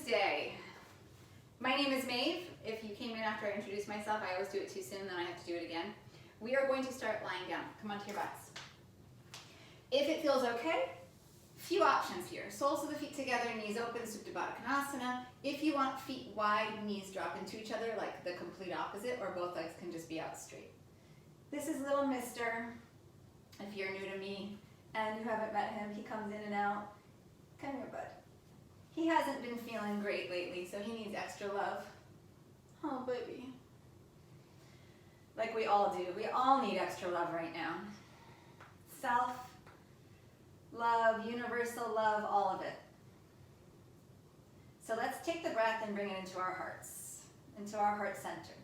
day. My name is Maeve. If you came in after I introduced myself, I always do it too soon, then I have to do it again. We are going to start lying down. Come onto your butts. If it feels okay, few options here. Soles of the feet together, knees open, Supta Baddha. If you want feet wide, knees drop into each other like the complete opposite, or both legs can just be out straight. This is little mister. If you're new to me and you haven't met him, he comes in and out. Come here, bud. He hasn't been feeling great lately, so he needs extra love. Oh, baby. Like we all do. We all need extra love right now. Self, love, universal love, all of it. So let's take the breath and bring it into our hearts, into our heart center.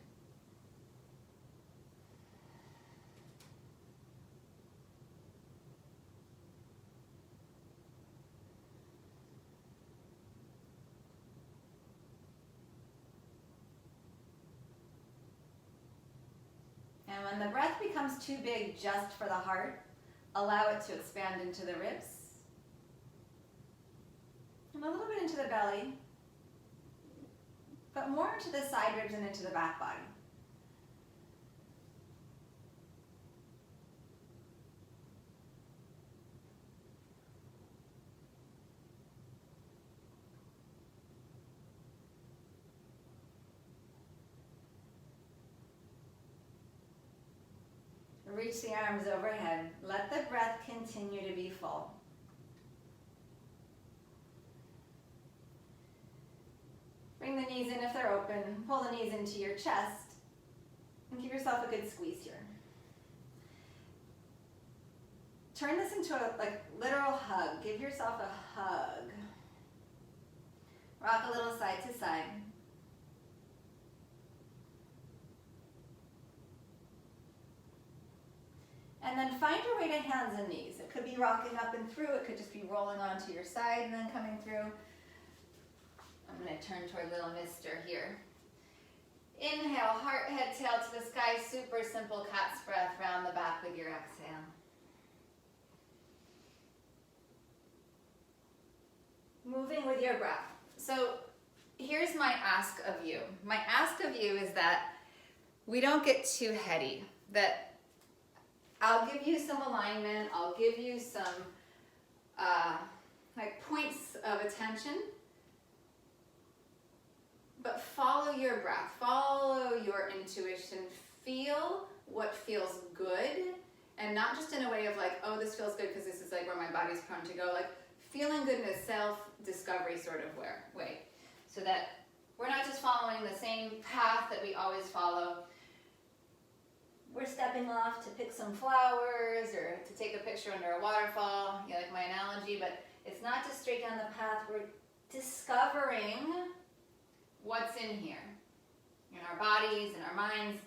And when the breath becomes too big just for the heart, allow it to expand into the ribs. And a little bit into the belly, but more into the side ribs and into the back body. Reach the arms overhead. Let the breath continue to be full. Bring the knees in if they're open. Pull the knees into your chest. And give yourself a good squeeze here. Turn this into a literal hug. Give yourself a hug. Rock a little side to side. And then find your way to hands and knees. It could be rocking up and through. It could just be rolling onto your side and then coming through. I'm going to turn toward little mister here. Inhale, heart, head, tail to the sky. Super simple cat's breath. Round the back with your exhale. Moving with your breath. So here's my ask of you. My ask of you is that we don't get too heady. That I'll give you some alignment, I'll give you some points of attention, but follow your breath, follow your intuition, feel what feels good, and not just in a way of oh, this feels good because this is where my body's prone to go, feeling good in a self-discovery sort of way, so that we're not just following the same path that we always follow. We're stepping off to pick some flowers or to take a picture under a waterfall, like my analogy, but it's not just straight down the path. We're discovering what's in here, in our bodies, in our minds.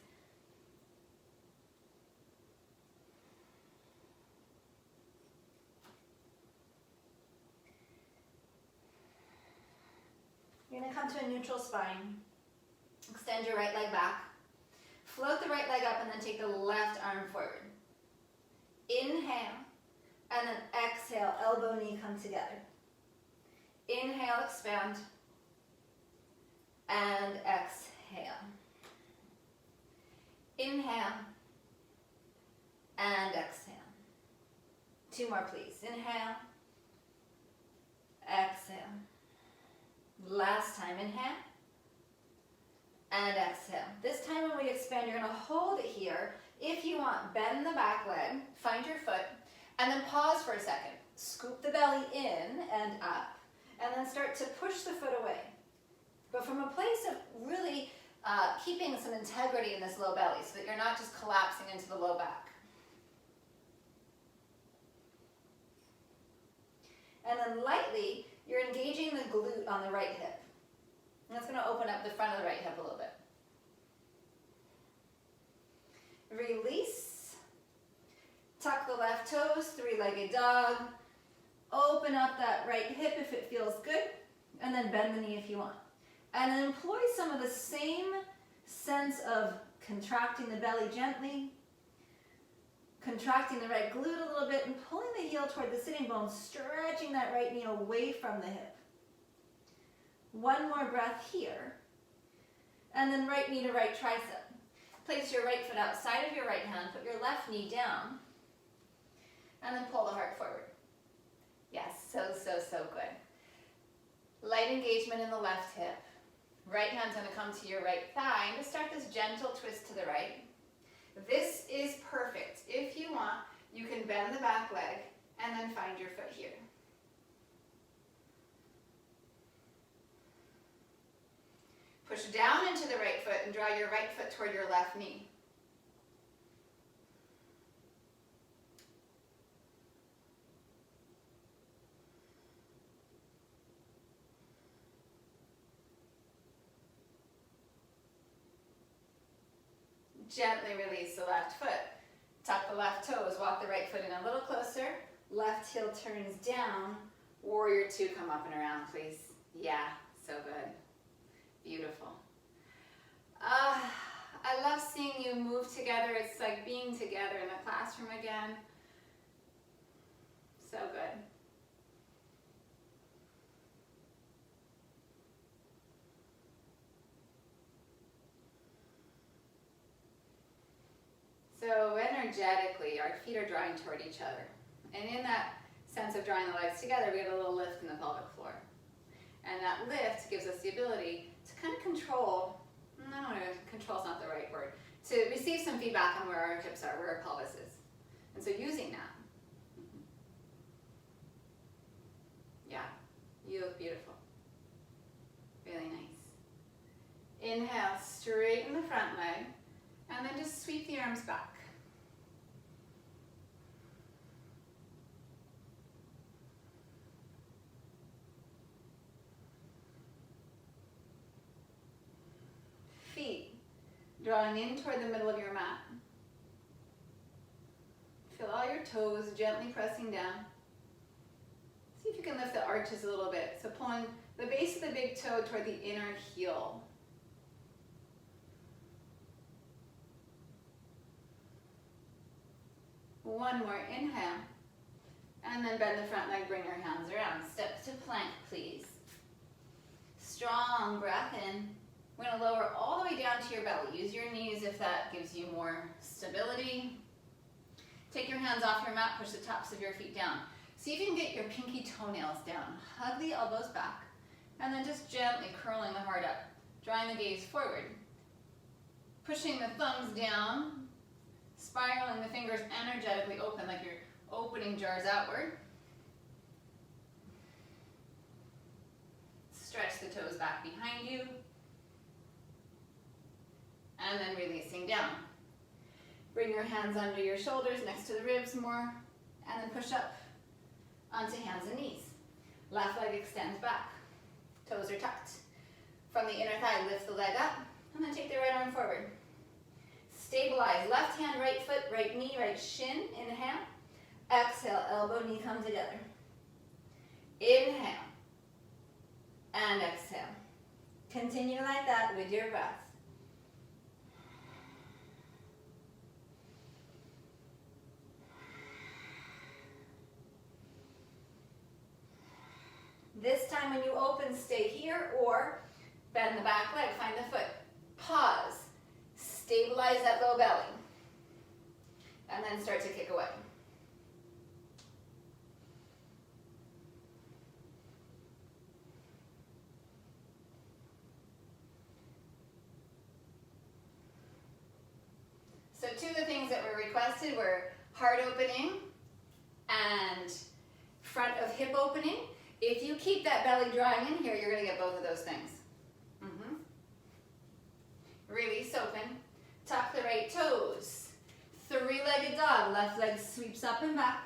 You're going to come to a neutral spine. Extend your right leg back. Float the right leg up and then take the left arm forward. Inhale, and then exhale, elbow, knee come together. Inhale, expand, and exhale. Inhale, and exhale. Two more, please. Inhale, exhale. Last time, inhale. And exhale. This time when we expand, you're going to hold it here. If you want, bend the back leg, find your foot, and then pause for a second. Scoop the belly in and up, and then start to push the foot away. But from a place of really keeping some integrity in this low belly so that you're not just collapsing into the low back. And then lightly, you're engaging the glute on the right hip. And that's going to open up the front of the right hip a little bit. Release. Tuck the left toes, three-legged dog. Open up that right hip if it feels good. And then bend the knee if you want. And then employ some of the same sense of contracting the belly gently, contracting the right glute a little bit, and pulling the heel toward the sitting bones, stretching that right knee away from the hip. One more breath here. And then right knee to right tricep. Place your right foot outside of your right hand, put your left knee down, and then pull the heart forward. Yes, so good. Light engagement in the left hip. Right hand's gonna come to your right thigh, and just start this gentle twist to the right. This is perfect. If you want, you can bend the back leg and then find your foot here. Push down into the right foot and draw your right foot toward your left knee. Gently release the left foot. Tuck the left toes, walk the right foot in a little closer. Left heel turns down. Warrior two, come up and around, please. Yeah, so good. Beautiful. I love seeing you move together. It's like being together in the classroom again. So good. So energetically, our feet are drawing toward each other. And in that sense of drawing the legs together, we get a little lift in the pelvic floor. And that lift gives us the ability to kind of control, I don't know, control's not the right word, to receive some feedback on where our hips are, where our pelvis is. And so using that. Yeah, you look beautiful. Really nice. Inhale, straighten the front leg, and then just sweep the arms back. Feet drawing in toward the middle of your mat. Feel all your toes gently pressing down. See if you can lift the arches a little bit. So pulling the base of the big toe toward the inner heel. One more inhale. And then bend the front leg, bring your hands around. Step to plank, please. Strong breath in. We're going to lower all the way down to your belly. Use your knees if that gives you more stability. Take your hands off your mat, push the tops of your feet down. See if you can get your pinky toenails down. Hug the elbows back. And then just gently curling the heart up. Drawing the gaze forward. Pushing the thumbs down. Spiraling the fingers energetically open like you're opening jars outward. Stretch the toes back behind you. And then releasing down. Bring your hands under your shoulders, next to the ribs more, and then push up onto hands and knees. Left leg extends back. Toes are tucked. From the inner thigh, lift the leg up, and then take the right arm forward. Stabilize. Left hand, right foot, right knee, right shin. Inhale. Exhale, elbow, knee come together. Inhale. And exhale. Continue like that with your breath. This time when you open, stay here or bend the back leg, find the foot. Pause. Stabilize that low belly. And then start to kick away. So two of the things that were requested were heart opening and front of hip opening. If you keep that belly drawing in here, you're going to get both of those things. Release open. Tuck the right toes. Three-legged dog. Left leg sweeps up and back.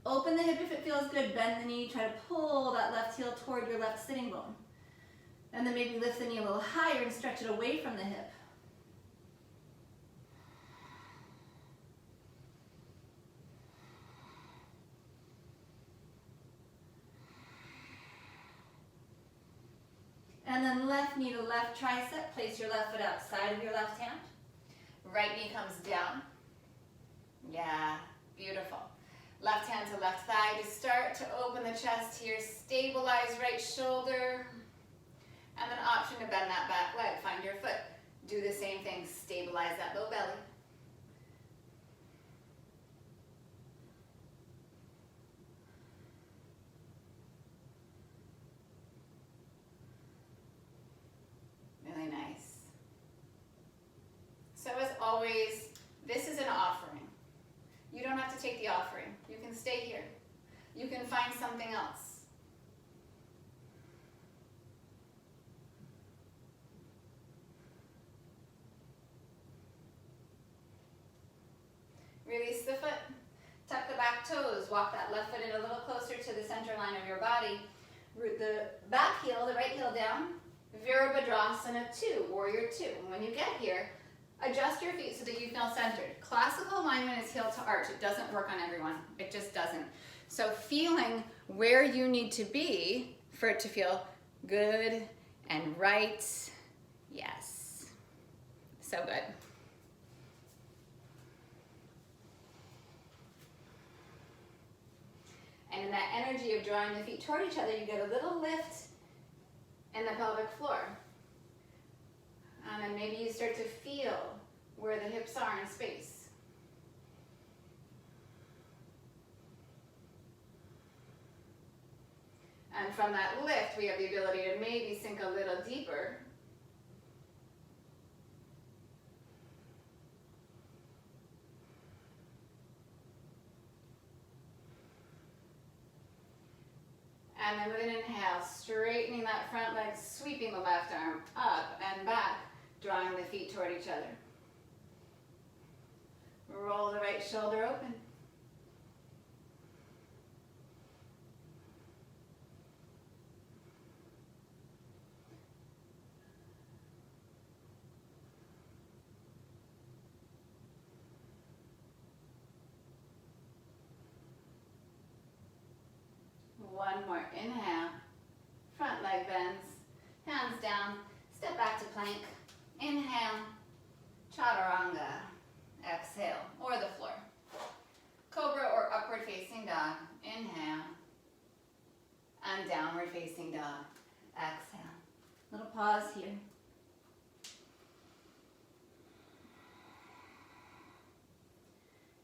Open the hip if it feels good. Bend the knee. Try to pull that left heel toward your left sitting bone. And then maybe lift the knee a little higher and stretch it away from the hip. And then left knee to left tricep. Place your left foot outside of your left hand. Right knee comes down. Yeah, beautiful. Left hand to left thigh. Just start to open the chest here. Stabilize right shoulder. And then option to bend that back leg. Find your foot. Do the same thing. Stabilize that low belly. Really nice. So as always, this is an offering. You don't have to take the offering. You can stay here. You can find something else. Release the foot. Tuck the back toes. Walk that left foot in a little closer to the center line of your body. Root the back heel, the right heel down. Virabhadrasana 2, Warrior 2. And when you get here, adjust your feet so that you feel centered. Classical alignment is heel to arch. It doesn't work on everyone. It just doesn't. So feeling where you need to be for it to feel good and right. Yes. So good. And in that energy of drawing the feet toward each other, you get a little lift in the pelvic floor. And then maybe you start to feel where the hips are in space. And from that lift, we have the ability to maybe sink a little deeper. And then with an inhale, straightening that front leg, sweeping the left arm up and back, drawing the feet toward each other. Roll the right shoulder open. One more inhale, front leg bends, hands down, step back to plank, inhale, chaturanga, exhale, or the floor. Cobra or upward facing dog, inhale, and downward facing dog, exhale. Little pause here.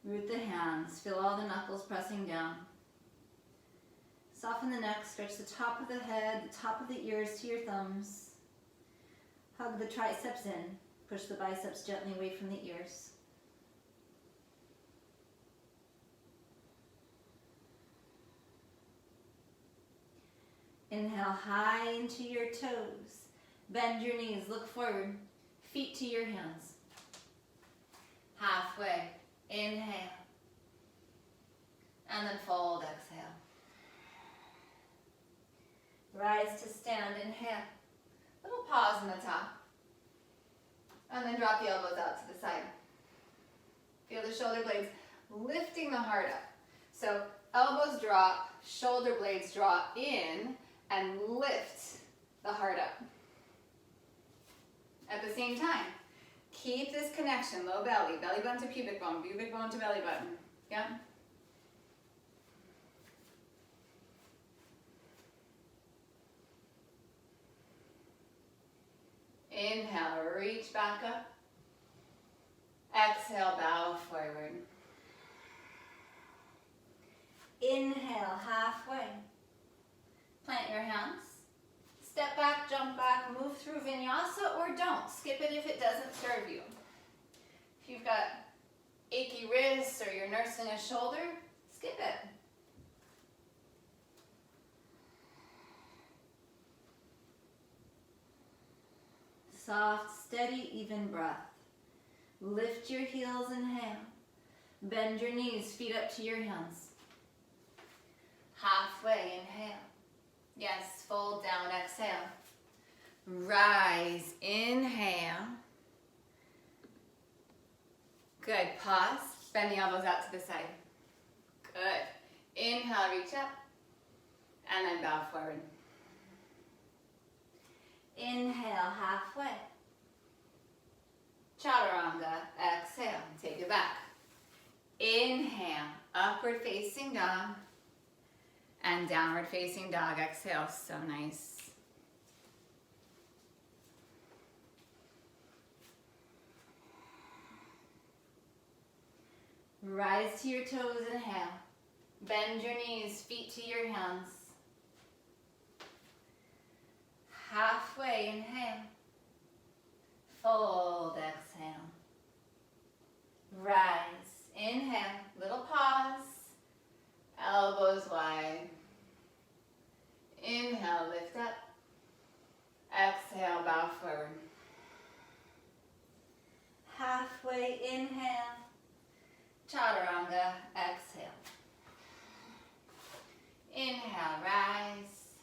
Root the hands, feel all the knuckles pressing down. Soften the neck, stretch the top of the head, the top of the ears to your thumbs. Hug the triceps in, push the biceps gently away from the ears. Inhale high into your toes. Bend your knees, look forward, feet to your hands. Halfway, inhale. And then fold, exhale. Rise to stand, inhale. Little pause in the top. And then drop the elbows out to the side. Feel the shoulder blades lifting the heart up. So elbows drop, shoulder blades draw in, and lift the heart up. At the same time, keep this connection, low belly, belly button to pubic bone to belly button. Yeah? Inhale, reach back up. Exhale, bow forward. Inhale, halfway. Plant your hands. Step back, jump back, move through Vinyasa, or don't. Skip it if it doesn't serve you. If you've got achy wrists or you're nursing a shoulder, skip it. Soft, steady, even breath. Lift your heels, inhale. Bend your knees, feet up to your hands. Halfway, inhale. Yes, fold down, exhale. Rise, inhale. Good, pause. Bend the elbows out to the side. Good. Inhale, reach up. And then bow forward. Inhale, halfway. Chaturanga, exhale, take it back. Inhale, upward facing dog. And downward facing dog, exhale, so nice. Rise to your toes, inhale. Bend your knees, feet to your hands. Halfway, inhale. Fold, exhale. Rise, inhale, little pause. Elbows wide. Inhale, lift up. Exhale, bow forward. Halfway, inhale. Chaturanga, exhale. Inhale, rise.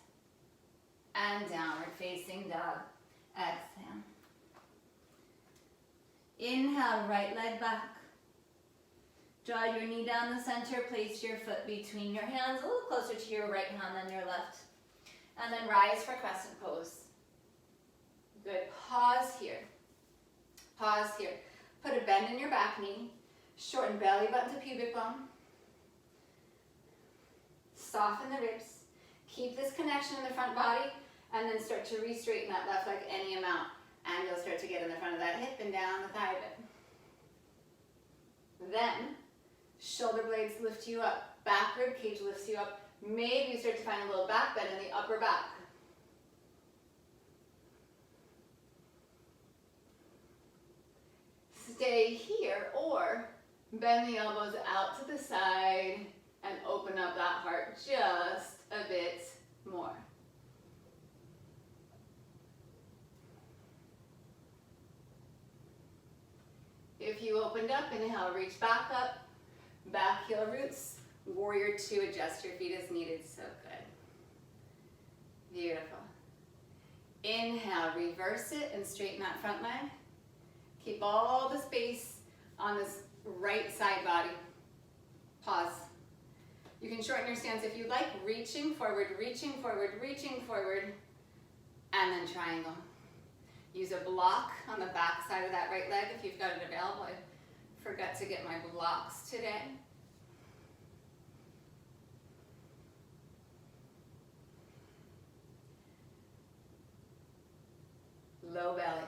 And downward facing dog. Exhale. Inhale, right leg back. Draw your knee down the center, place your foot between your hands, a little closer to your right hand than your left. And then rise for crescent pose. Good, pause here. Pause here. Put a bend in your back knee, shorten belly button to pubic bone. Soften the ribs. Keep this connection in the front body, and then start to re-straighten that left leg any amount. And you'll start to get in the front of that hip and down the thigh bit. Then, shoulder blades lift you up. Back rib cage lifts you up. Maybe you start to find a little back bend in the upper back. Stay here, or bend the elbows out to the side and open up that heart just a bit more. If you opened up, inhale, reach back up, back heel roots, warrior two, adjust your feet as needed, so good. Beautiful. Inhale, reverse it and straighten that front leg. Keep all the space on this right side body. Pause. You can shorten your stance if you like, reaching forward, reaching forward, reaching forward, and then triangle. Use a block on the back side of that right leg if you've got it available. I forgot to get my blocks today. Low belly.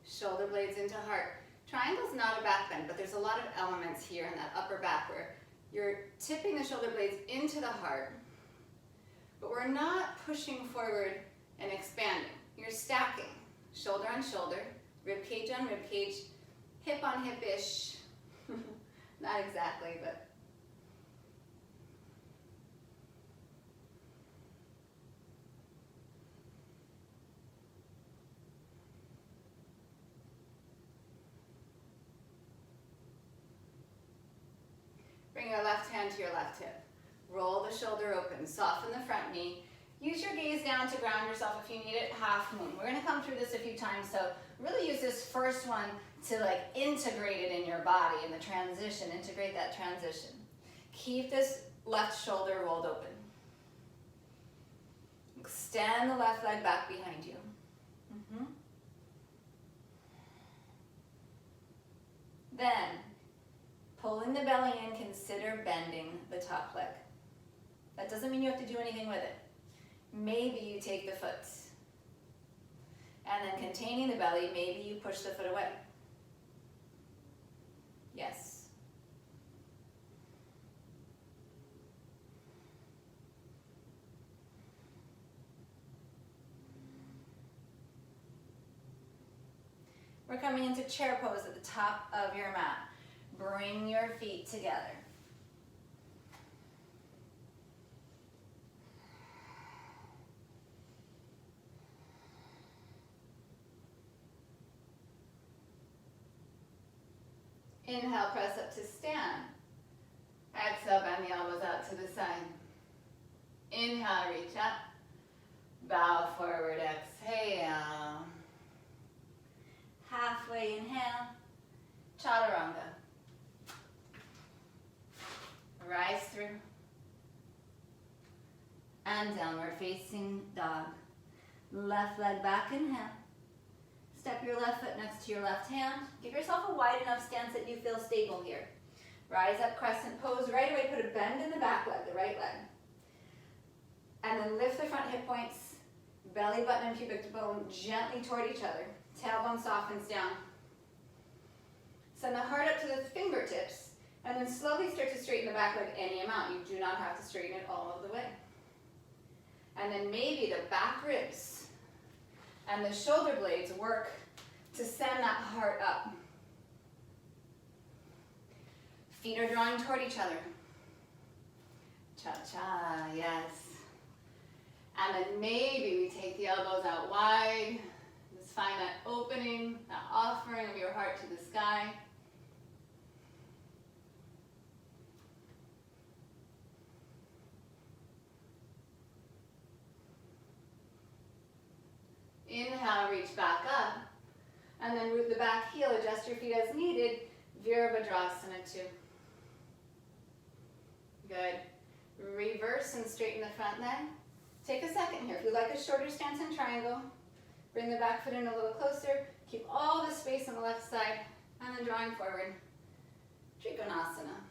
Shoulder blades into heart. Triangle's not a back bend, but there's a lot of elements here in that upper back where you're tipping the shoulder blades into the heart, but we're not pushing forward and expanding. You're stacking, shoulder on shoulder, rib cage on rib cage, hip on hip-ish. Not exactly, but bring your left hand to your left hip. Roll the shoulder open, soften the front knee. Use your gaze down to ground yourself if you need it, half moon. We're gonna come through this a few times, so really use this first one to like integrate it in your body in the transition, integrate that transition. Keep this left shoulder rolled open. Extend the left leg back behind you. Then, pulling the belly in, consider bending the top leg. That doesn't mean you have to do anything with it. Maybe you take the foot. And then containing the belly, maybe you push the foot away. Yes. We're coming into chair pose at the top of your mat. Bring your feet together. Inhale, press up to stand. Exhale, bend the elbows out to the side. Inhale, reach up. Bow forward, exhale. Halfway inhale, chaturanga. Rise through. And downward facing dog. Left leg back, inhale. Step your left foot next to your left hand. Give yourself a wide enough stance that you feel stable here. Rise up, crescent pose. Right away, put a bend in the back leg, the right leg. And then lift the front hip points, belly button and pubic bone gently toward each other. Tailbone softens down. Send the heart up to the fingertips, and then slowly start to straighten the back leg any amount. You do not have to straighten it all of the way. And then maybe the back ribs and the shoulder blades work to send that heart up. Feet are drawing toward each other. Cha-cha, yes. And then maybe we take the elbows out wide. Just find that opening, that offering of your heart to the sky. Inhale, reach back up. And then root the back heel, adjust your feet as needed. Virabhadrasana 2. Good. Reverse and straighten the front leg. Take a second here. If you like a shorter stance in triangle, bring the back foot in a little closer. Keep all the space on the left side, and then drawing forward. Trigonasana.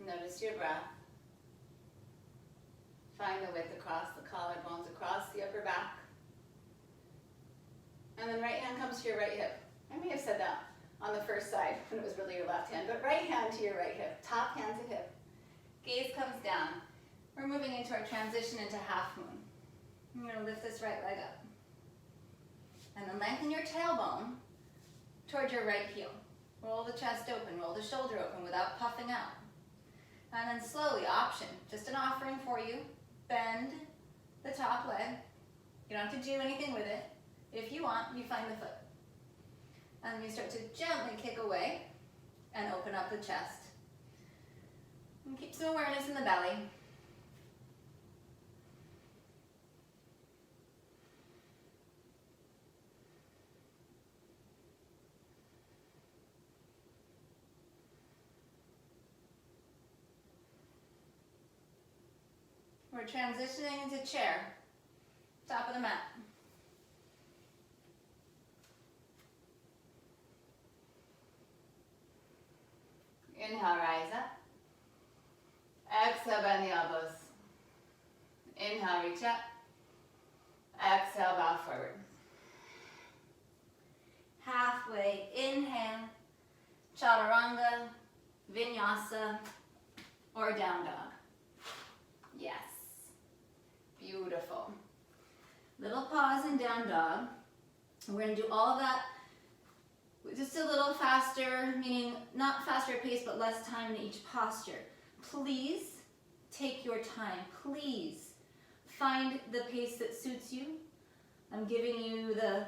Notice your breath. Find the width across the collarbones, across the upper back. And then right hand comes to your right hip. I may have said that on the first side when it was really your left hand, but right hand to your right hip. Top hand to hip. Gaze comes down. We're moving into our transition into half moon. I'm going to lift this right leg up. And then lengthen your tailbone towards your right heel. Roll the chest open, roll the shoulder open without puffing out. And then slowly, option, just an offering for you. Bend the top leg. You don't have to do anything with it. If you want, you find the foot. And then you start to gently kick away and open up the chest. And keep some awareness in the belly. We're transitioning into chair, top of the mat. Inhale, rise up. Exhale, bend the elbows. Inhale, reach up. Exhale, bow forward. Halfway, inhale, chaturanga, vinyasa, or down dog. Yes. Beautiful. Little pause and down dog. We're going to do all of that just a little faster, meaning not faster pace, but less time in each posture. Please take your time. Please find the pace that suits you. I'm giving you the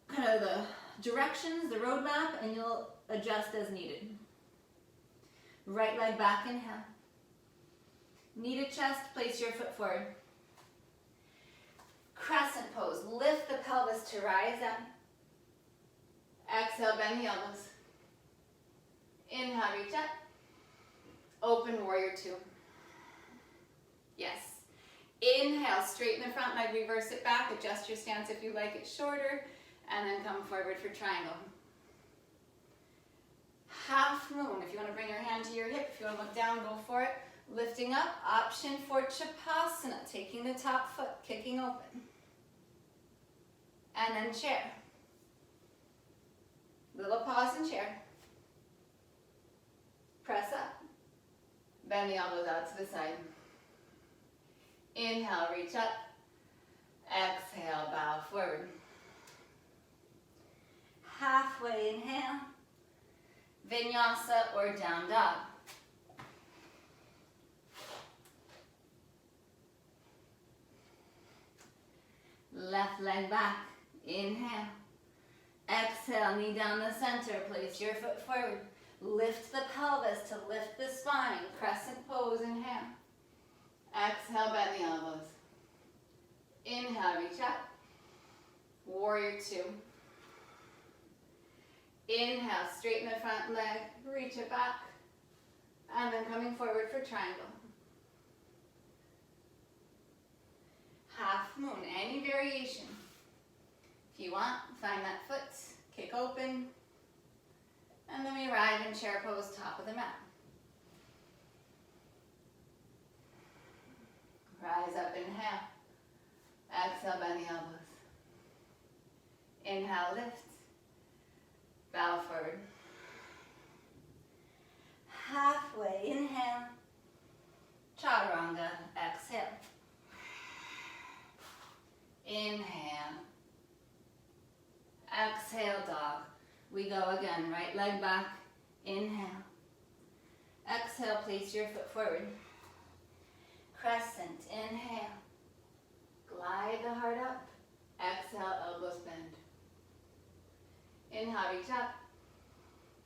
kind of the directions, the roadmap, and you'll adjust as needed. Right leg back, inhale. Knee to chest, place your foot forward. Crescent pose, lift the pelvis to rise up. Exhale, bend the elbows. Inhale, reach up. Open warrior 2. Yes. Inhale, straighten the front leg, reverse it back, adjust your stance if you like it shorter, and then come forward for triangle. Half moon, if you want to bring your hand to your hip, if you want to look down, go for it. Lifting up, option for Chapasana, taking the top foot, kicking open. And then chair. Little pause in chair. Press up. Bend the elbows out to the side. Inhale, reach up. Exhale, bow forward. Halfway inhale. Vinyasa or down dog. Left leg back. Inhale. Exhale, knee down the center. Place your foot forward. Lift the pelvis to lift the spine. Crescent pose, inhale. Exhale, bend the elbows. Inhale, reach up. Warrior 2. Inhale, straighten the front leg, reach it back, and then coming forward for triangle. Half moon, any variation. If you want, find that foot, kick open, and then we ride in chair pose, top of the mat. Rise up, inhale. Exhale, bend the elbows. Inhale, lift. Bow forward. Halfway, inhale. Chaturanga, exhale. Inhale. Exhale, dog. We go again, right leg back. Inhale. Exhale, place your foot forward. Crescent, inhale. Glide the heart up. Exhale, elbows bend. Inhale, reach up.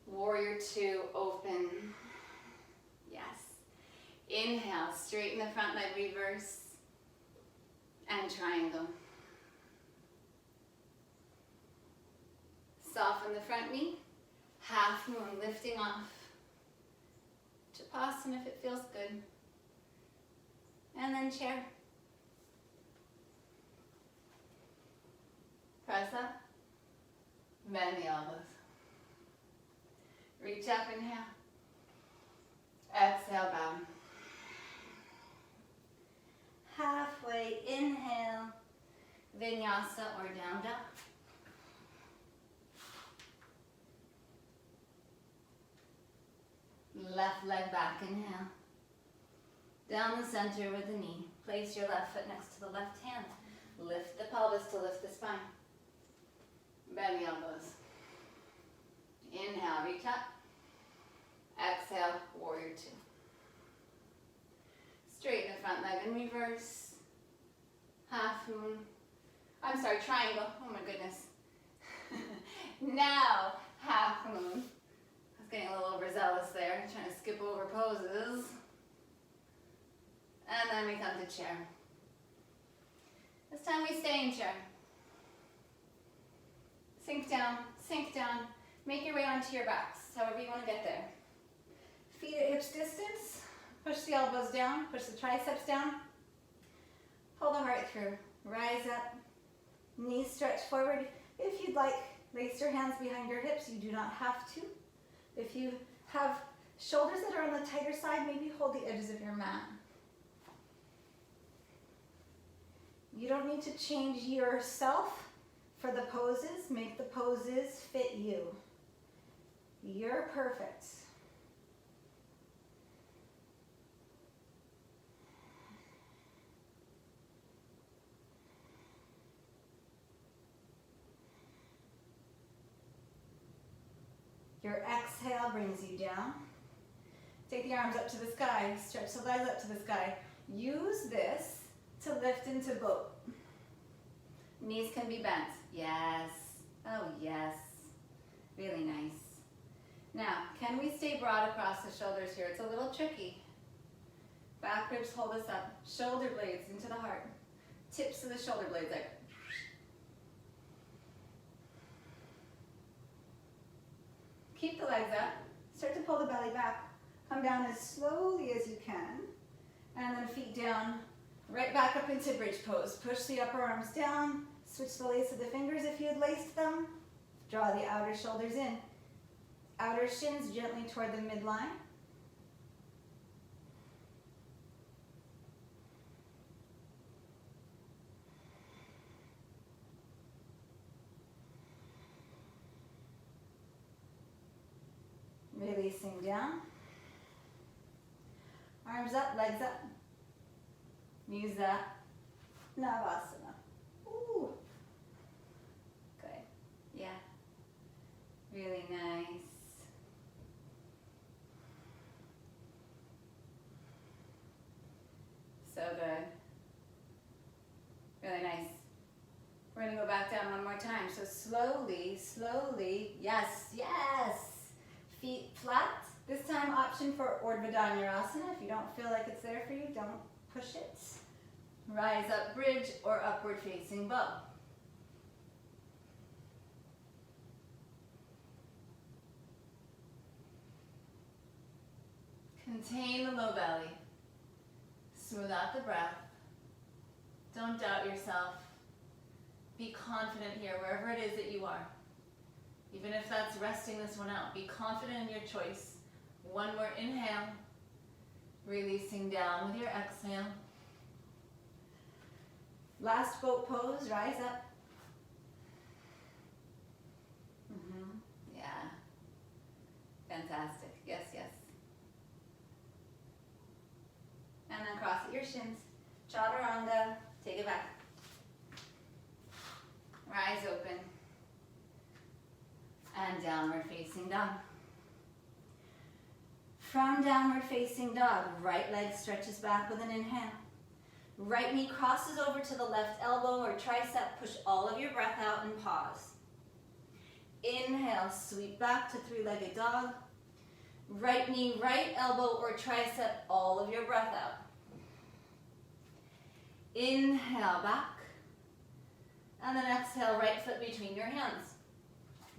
Warrior two, open. Yes. Inhale, straighten the front leg, reverse. And triangle. Soften the front knee. Half moon, lifting off. Tapasana if it feels good. And then chair. Press up. Bend the elbows. Reach up, inhale. Exhale, bow. Halfway, inhale. Vinyasa or down dog. Left leg back, inhale. Down the center with the knee. Place your left foot next to the left hand. Lift the pelvis to lift the spine. Bend the elbows. Inhale, reach up. Exhale, warrior two. Straighten the front leg and reverse. Half moon. I'm sorry, triangle. Oh my goodness. Now, half moon. I was getting a little overzealous there, trying to skip over poses. And then we come to chair. This time we stay in chair. Sink down, make your way onto your backs, however you want to get there. Feet at hips distance, push the elbows down, push the triceps down, pull the heart through, rise up, knees stretch forward. If you'd like, lace your hands behind your hips, you do not have to. If you have shoulders that are on the tighter side, maybe hold the edges of your mat. You don't need to change yourself for the poses. Make the poses fit you. You're perfect. Your exhale brings you down. Take the arms up to the sky. Stretch the legs up to the sky. Use this to lift into boat. Knees can be bent. Yes. Oh, yes. Really nice. Now, can we stay broad across the shoulders here? It's a little tricky. Back ribs hold us up. Shoulder blades into the heart. Tips of the shoulder blades out. Keep the legs up. Start to pull the belly back. Come down as slowly as you can. And then feet down. Right back up into bridge pose. Push the upper arms down. Switch the lace of the fingers if you had laced them. Draw the outer shoulders in. Outer shins gently toward the midline. Releasing down. Arms up, legs up. Use that Navasana. Ooh. Good. Yeah. Really nice. So good. Really nice. We're going to go back down one more time. So slowly, slowly. Yes, yes. Feet flat. This time option for Urdhva Dhanurasana. If you don't feel like it's there for you, don't push it. Rise up bridge or upward facing bow. Contain the low belly. Smooth out the breath. Don't doubt yourself. Be confident here, wherever it is that you are. Even if that's resting this one out, be confident in your choice. One more inhale. Releasing down with your exhale. Last boat pose, rise up. Yeah. Fantastic. Yes, yes. And then cross at your shins. Chaturanga. Take it back. Rise open. And downward facing dog. From downward facing dog, right leg stretches back with an inhale. Right knee crosses over to the left elbow or tricep. Push all of your breath out and pause. Inhale, sweep back to three-legged dog. Right knee, right elbow or tricep, all of your breath out. Inhale back. And then exhale, right foot between your hands.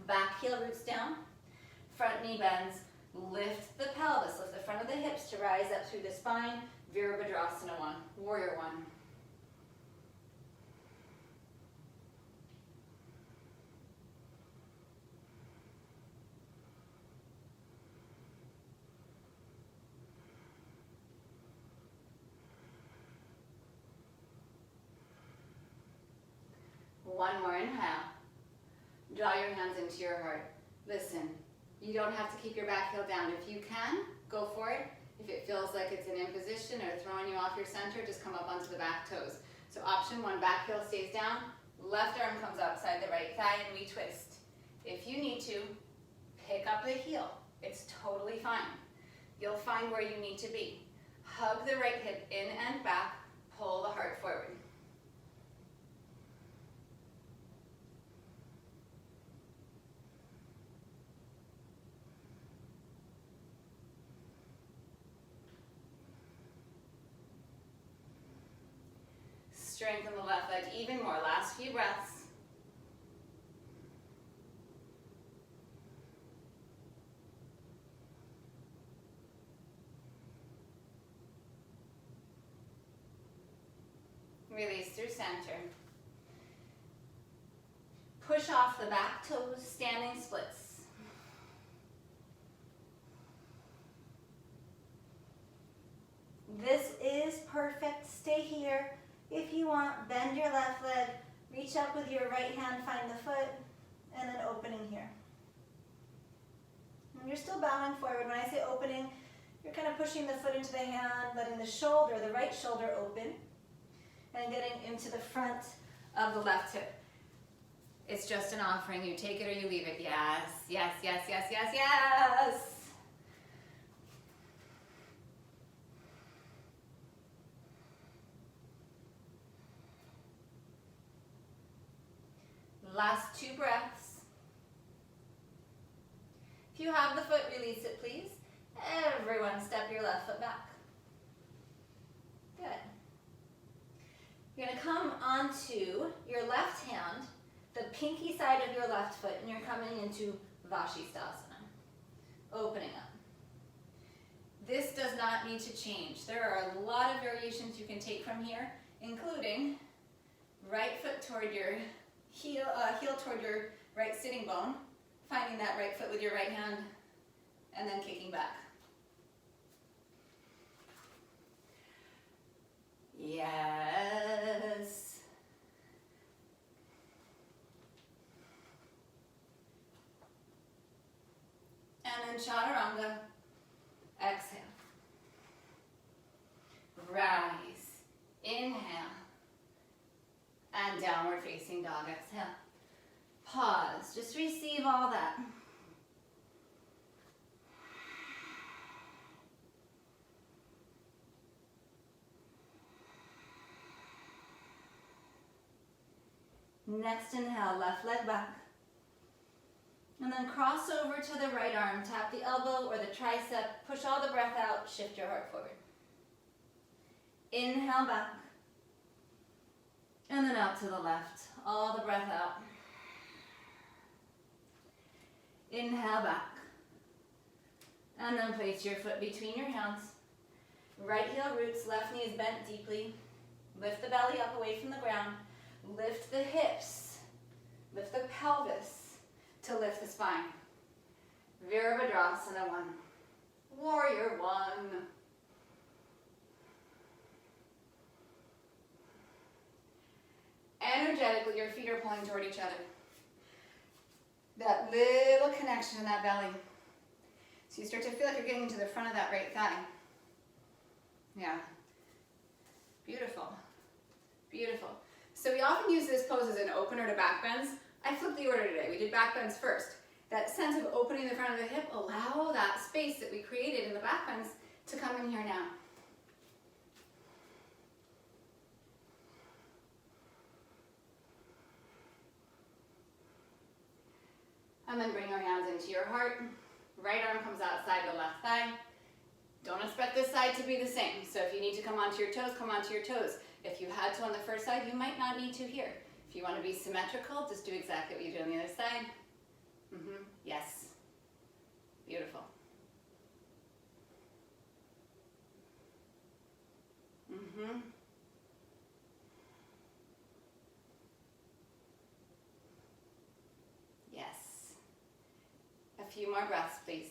Back heel roots down. Front knee bends. Lift the pelvis, lift the front of the hips to rise up through the spine. Virabhadrasana 1, Warrior 1. One more inhale. Draw your hands into your heart. Listen, you don't have to keep your back heel down. If you can, go for it. If it feels like it's an imposition or throwing you off your center, just come up onto the back toes. So option 1, back heel stays down, left arm comes outside the right thigh and we twist. If you need to, pick up the heel. It's totally fine. You'll find where you need to be. Hug the right hip in and back, pull the heart forward. Strengthen the left leg even more. Last few breaths. Release through center. Push off the back toes, standing splits. This is perfect. Stay here. If you want, bend your left leg, reach up with your right hand, find the foot, and then opening here. And you're still bowing forward. When I say opening, you're kind of pushing the foot into the hand, letting the shoulder, the right shoulder open, and getting into the front of the left hip. It's just an offering. You take it or you leave it. Yes, yes, yes, yes, yes, yes. Last 2 breaths. If you have the foot, release it, please. Everyone, step your left foot back. Good. You're going to come onto your left hand, the pinky side of your left foot, and you're coming into Vashistasana, opening up. This does not need to change. There are a lot of variations you can take from here, including right foot toward your heel toward your right sitting bone, finding that right foot with your right hand, and then kicking back. Yes. And then chaturanga, exhale. Rise, inhale. And downward facing dog, exhale. Pause, just receive all that. Next inhale, left leg back. And then cross over to the right arm, tap the elbow or the tricep, push all the breath out, shift your heart forward. Inhale back. And then out to the left, all the breath out. Inhale back. And then place your foot between your hands. Right heel roots, left knee is bent deeply. Lift the belly up away from the ground. Lift the hips. Lift the pelvis to lift the spine. Virabhadrasana 1. Warrior 1. Energetically, your feet are pulling toward each other. That little connection in that belly. So you start to feel like you're getting to the front of that right thigh. Yeah. Beautiful. Beautiful. So we often use this pose as an opener to back bends. I flipped the order today. We did back bends first. That sense of opening the front of the hip, allow that space that we created in the back bends to come in here now. And then bring your hands into your heart. Right arm comes outside the left thigh. Don't expect this side to be the same. So if you need to come onto your toes, come onto your toes. If you had to on the first side, you might not need to here. If you want to be symmetrical, just do exactly what you do on the other side. Yes. Beautiful. Yes. A few more breaths, please.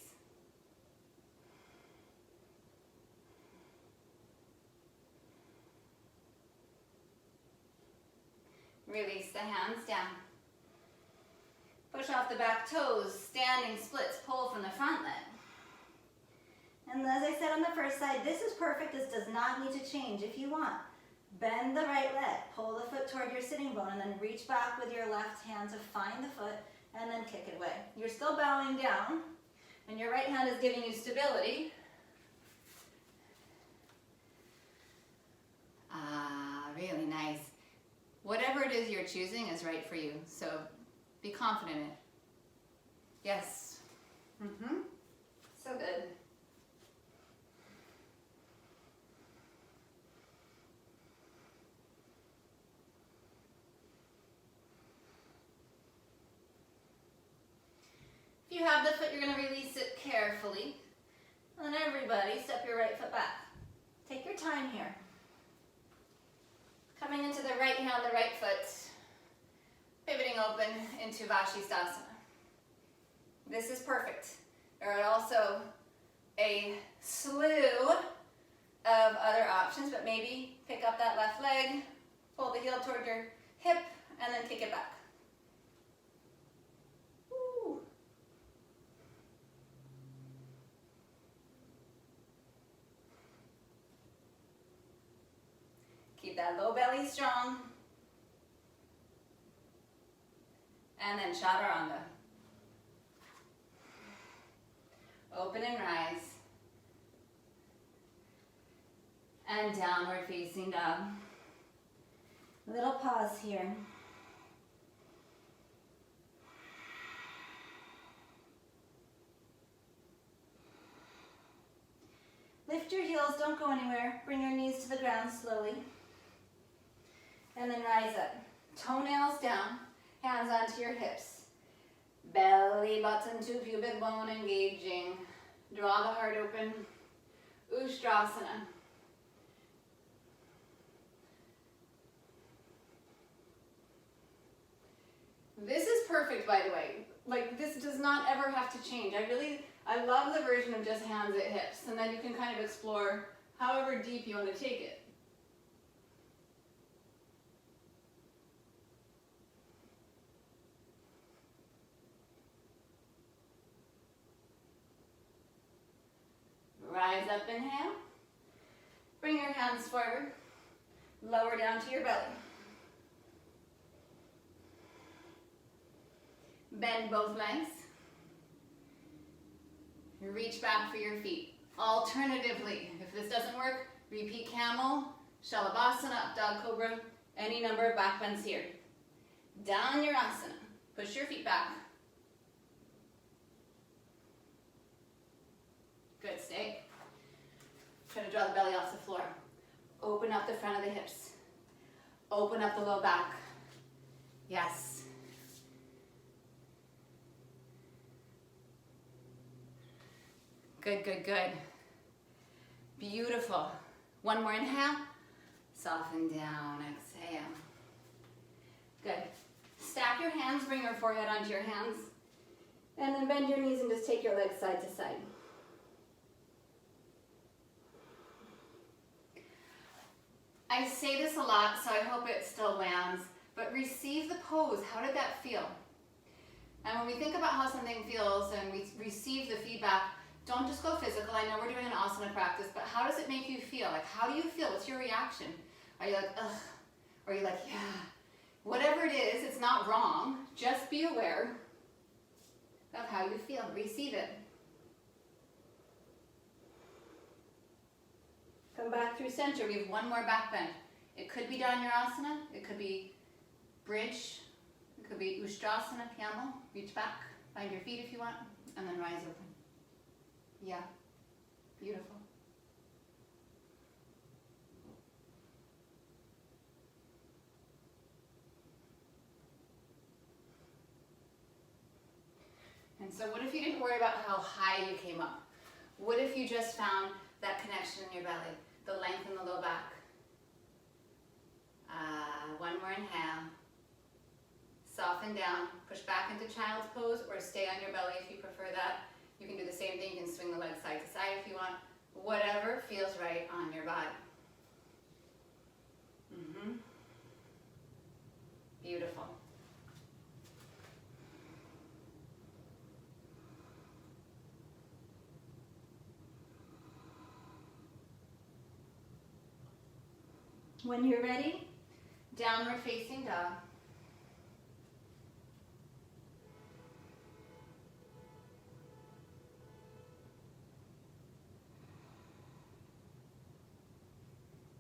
Release the hands down. Push off the back toes, standing splits, pull from the front leg. And as I said on the first side, this is perfect. This does not need to change if you want. Bend the right leg, pull the foot toward your sitting bone, and then reach back with your left hand to find the foot, and then kick it away. You're still bowing down, and your right hand is giving you stability. Really nice. Whatever it is you're choosing is right for you, so be confident in it. Yes. So good. If you have the foot, you're going to release it carefully. And then everybody, step your right foot back. Take your time here. Coming into the right hand, the right foot. Pivoting open into Vashistasana. This is perfect. There are also a slew of other options, but maybe pick up that left leg, pull the heel toward your hip, and then kick it back. Woo. Keep that low belly strong. And then chaturanga. Open and rise. And downward facing dog. Little pause here. Lift your heels, don't go anywhere. Bring your knees to the ground slowly. And then rise up. Toenails down. Hands onto your hips. Belly button to pubic bone engaging. Draw the heart open. Ustrasana. This is perfect, by the way. Like, this does not ever have to change. I love the version of just hands at hips, and then you can kind of explore however deep you want to take it. Rise up, inhale. Bring your hands forward. Lower down to your belly. Bend both legs. Reach back for your feet. Alternatively, if this doesn't work, repeat camel, shalabhasana, up dog cobra, any number of back bends here. Down your asana. Push your feet back. Good, stay. Try to draw the belly off the floor. Open up the front of the hips. Open up the low back. Yes. Good, good, good. Beautiful. One more inhale. Soften down, exhale. Good. Stack your hands, bring your forehead onto your hands. And then bend your knees and just take your legs side to side. I say this a lot, so I hope it still lands, but receive the pose. How did that feel? And when we think about how something feels and we receive the feedback, don't just go physical. I know we're doing an asana practice, but how does it make you feel? Like, how do you feel? What's your reaction? Are you like, ugh? Or are you like, yeah? Whatever it is, it's not wrong. Just be aware of how you feel. Receive it. Come back through center. We have one more back bend. It could be Dhanurasana. It could be bridge. It could be Ustrasana, camel. Reach back. Find your feet if you want. And then rise open. Yeah. Beautiful. And so what if you didn't worry about how high you came up? What if you just found that connection in your belly, the length in the low back? One more inhale. Soften down, push back into child's pose or stay on your belly if you prefer that. You can do the same thing, you can swing the legs side to side if you want. Whatever feels right on your body. Beautiful. When you're ready, downward facing dog.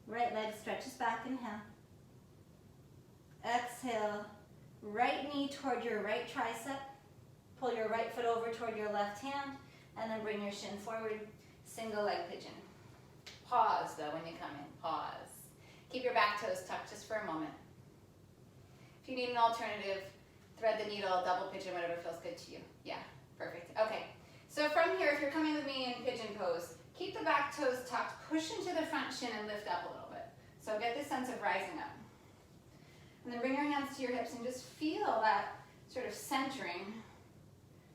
Right leg stretches back, inhale. Exhale, right knee toward your right tricep. Pull your right foot over toward your left hand, and then bring your shin forward, single leg pigeon. Pause though when you come in, pause. Keep your back toes tucked just for a moment. If you need an alternative, thread the needle, double pigeon, whatever feels good to you. Yeah, perfect. Okay, so from here, if you're coming with me in pigeon pose, keep the back toes tucked, push into the front shin and lift up a little bit. So get this sense of rising up. And then bring your hands to your hips and just feel that sort of centering,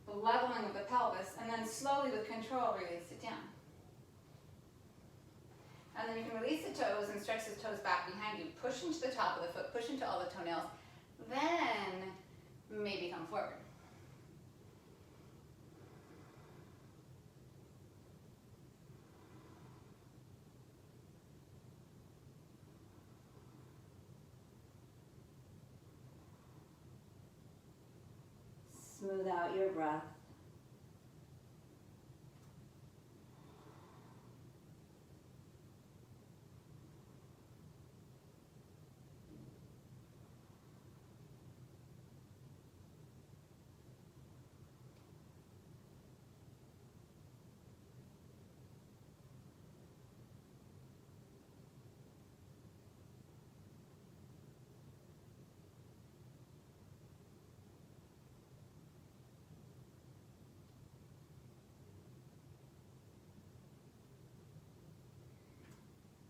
the leveling of the pelvis, and then slowly with control, release it down. And then you can release the toes and stretch the toes back behind you. Push into the top of the foot, push into all the toenails. Then maybe come forward. Smooth out your breath.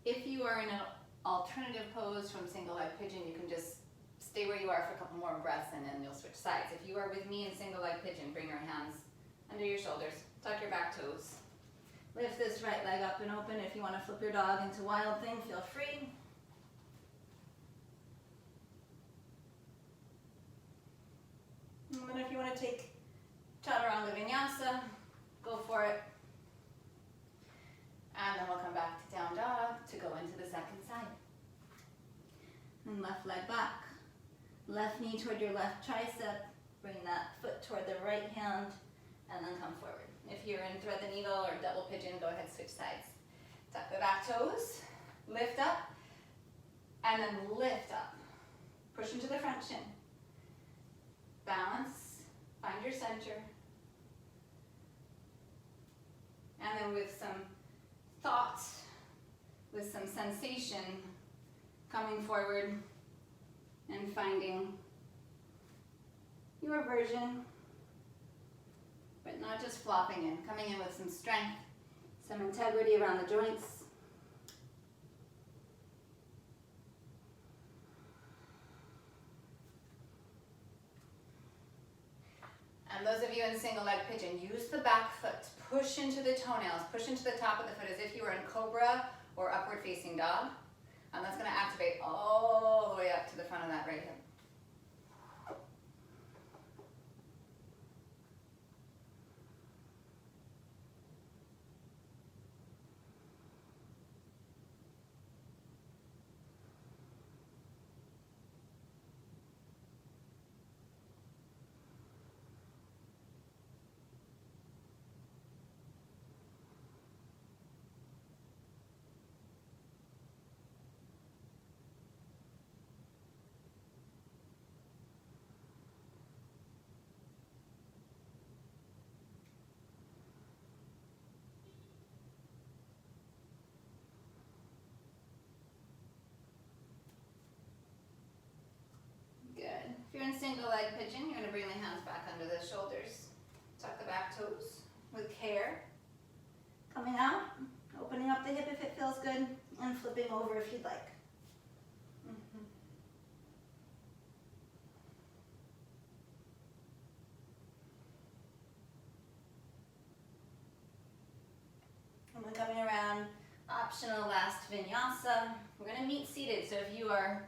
If you are in an alternative pose from single leg pigeon, you can just stay where you are for a couple more breaths and then you'll switch sides. If you are with me in single leg pigeon, bring your hands under your shoulders, tuck your back toes. Lift this right leg up and open. If you want to flip your dog into wild thing, feel free. And then if you want to take Chaturanga Vinyasa, go for it. And then we'll come back to down dog to go into the second side. And left leg back. Left knee toward your left tricep. Bring that foot toward the right hand and then come forward. If you're in thread the needle or double pigeon, go ahead, switch sides. Tuck the back toes, lift up, and then lift up. Push into the front shin. Balance, find your center. And then with some thought, with some sensation, coming forward and finding your version, but not just flopping in, coming in with some strength, some integrity around the joints. And those of you in single leg pigeon, use the back foot. Push into the toenails, push into the top of the foot as if you were in cobra or upward facing dog. And that's going to activate all the way up to the front of that right hip. If you're in single leg pigeon, you're going to bring the hands back under the shoulders. Tuck the back toes with care. Coming out, opening up the hip if it feels good, and flipping over if you'd like. And then coming around, optional last vinyasa. We're going to meet seated, so if you are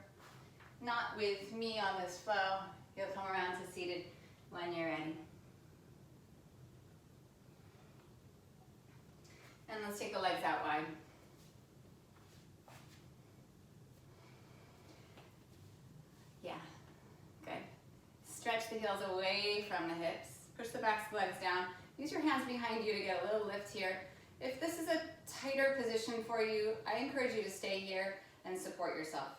not with me on this flow, you'll come around to seated when you're ready. And let's take the legs out wide. Yeah, good. Stretch the heels away from the hips. Push the back legs down. Use your hands behind you to get a little lift here. If this is a tighter position for you, I encourage you to stay here and support yourself.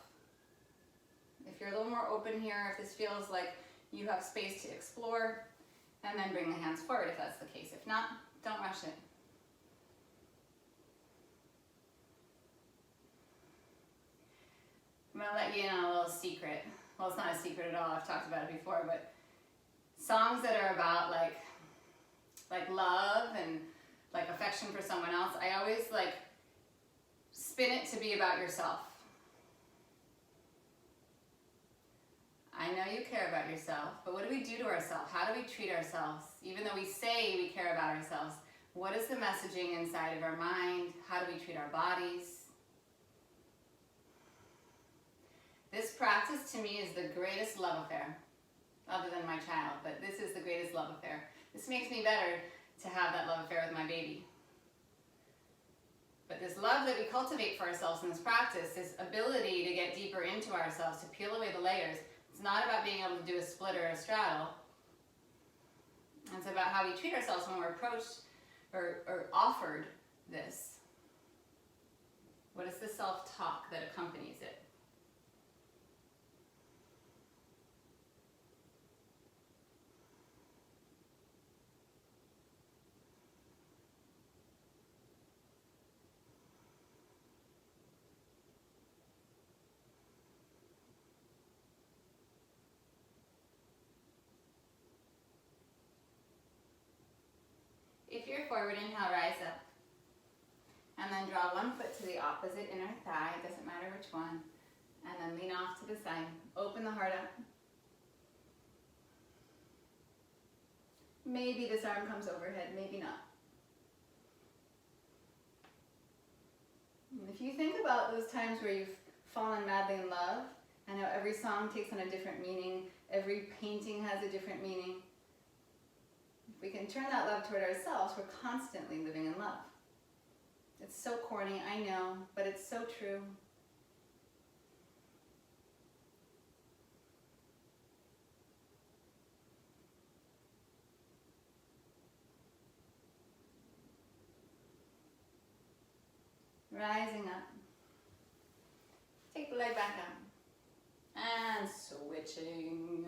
If you're a little more open here, if this feels like you have space to explore, and then bring the hands forward if that's the case. If not, don't rush it. I'm going to let you in on a little secret. Well, it's not a secret at all. I've talked about it before, but songs that are about like love and like affection for someone else, I always like spin it to be about yourself. I know you care about yourself, but what do we do to ourselves? How do we treat ourselves? Even though we say we care about ourselves, what is the messaging inside of our mind? How do we treat our bodies? This practice to me is the greatest love affair, other than my child, but this is the greatest love affair. This makes me better to have that love affair with my baby. But this love that we cultivate for ourselves in this practice, this ability to get deeper into ourselves, to peel away the layers, it's not about being able to do a split or a straddle. It's about how we treat ourselves when we're approached or offered this. What is the self-talk that accompanies it? If you're forward, inhale, rise up. And then draw one foot to the opposite inner thigh, it doesn't matter which one. And then lean off to the side. Open the heart up. Maybe this arm comes overhead, maybe not. And if you think about those times where you've fallen madly in love, and how every song takes on a different meaning, every painting has a different meaning, if we can turn that love toward ourselves, we're constantly living in love. It's so corny, I know, but it's so true. Rising up. Take the leg back up. And switching.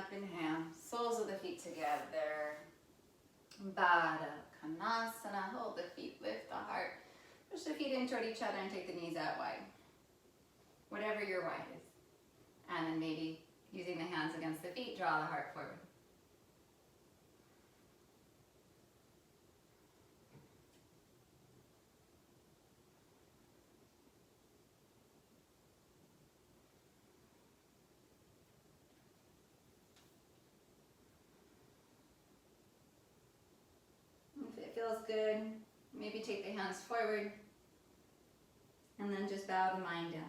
up, inhale. Soles of the feet together. Baddha-Konasana. Hold the feet, lift the heart. Push the feet in toward each other and take the knees out wide. Whatever your wide is. And then maybe using the hands against the feet, draw the heart forward. If it feels good, maybe take the hands forward and then just bow the mind down.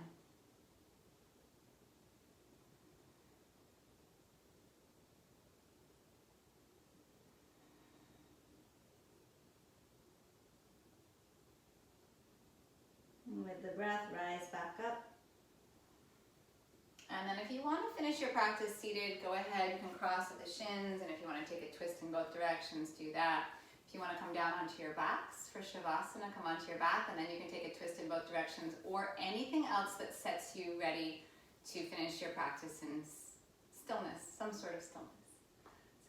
And with the breath, rise back up. And then if you want to finish your practice seated, go ahead, you can cross at the shins, and if you want to take a twist in both directions, do that. If you want to come down onto your backs for Shavasana, come onto your back, and then you can take a twist in both directions, or anything else that sets you ready to finish your practice in stillness, some sort of stillness.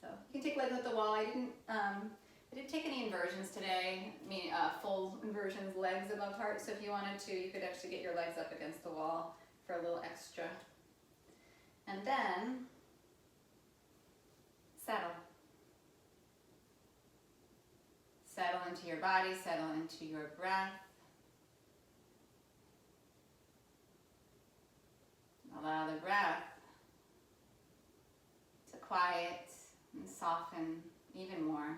So you can take legs at the wall. I didn't take any inversions today, full inversions, legs above heart, so if you wanted to, you could actually get your legs up against the wall for a little extra. And then, settle. Settle into your body, settle into your breath. Allow the breath to quiet and soften even more.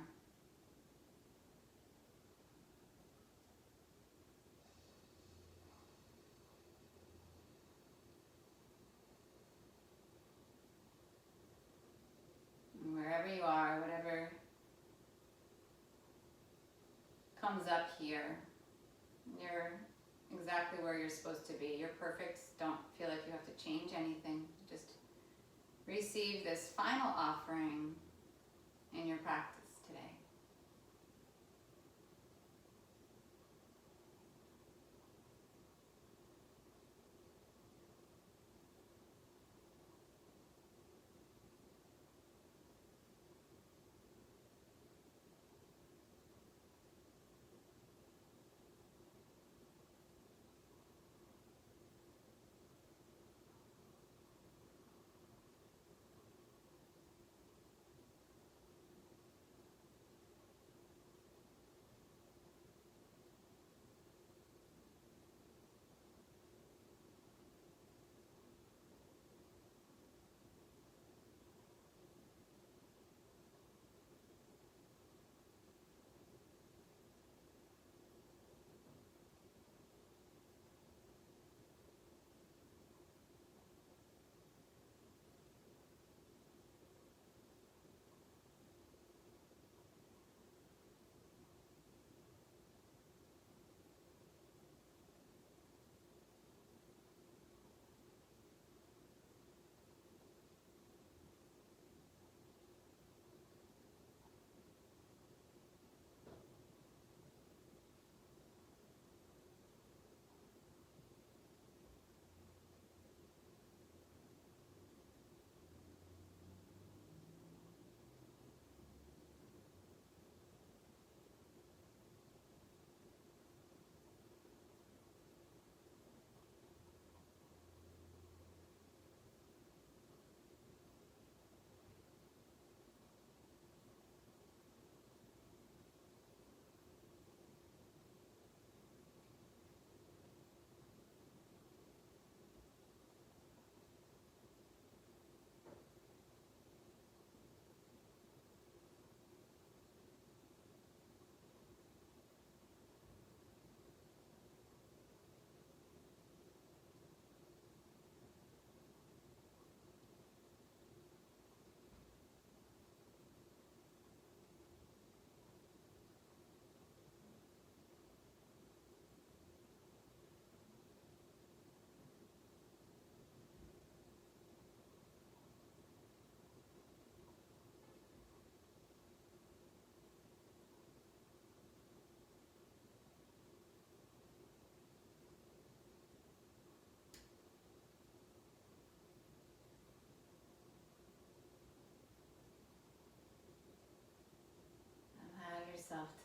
And wherever you are, whatever comes up here, you're exactly where you're supposed to be. You're perfect. Don't feel like you have to change anything. Just receive this final offering in your practice today.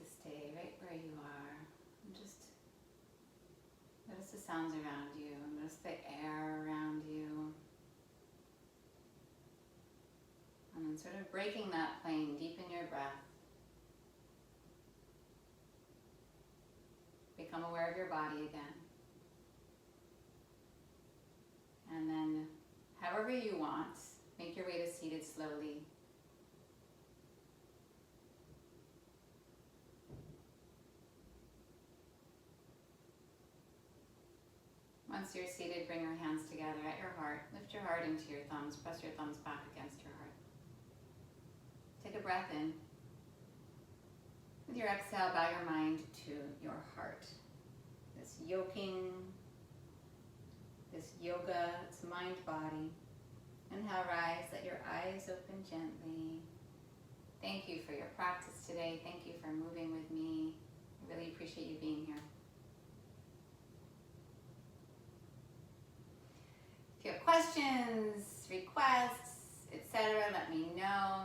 to stay right where you are. And just notice the sounds around you. Notice the air around you. And then sort of breaking that plane, deepen your breath. Become aware of your body again. And then, however you want, make your way to seated slowly. Once you're seated, bring your hands together at your heart. Lift your heart into your thumbs. Press your thumbs back against your heart. Take a breath in. With your exhale, bow your mind to your heart. This yoking, this yoga, it's mind-body. Inhale, rise, let your eyes open gently. Thank you for your practice today. Thank you for moving with me. I really appreciate you being here. If you have questions, requests, etc., let me know.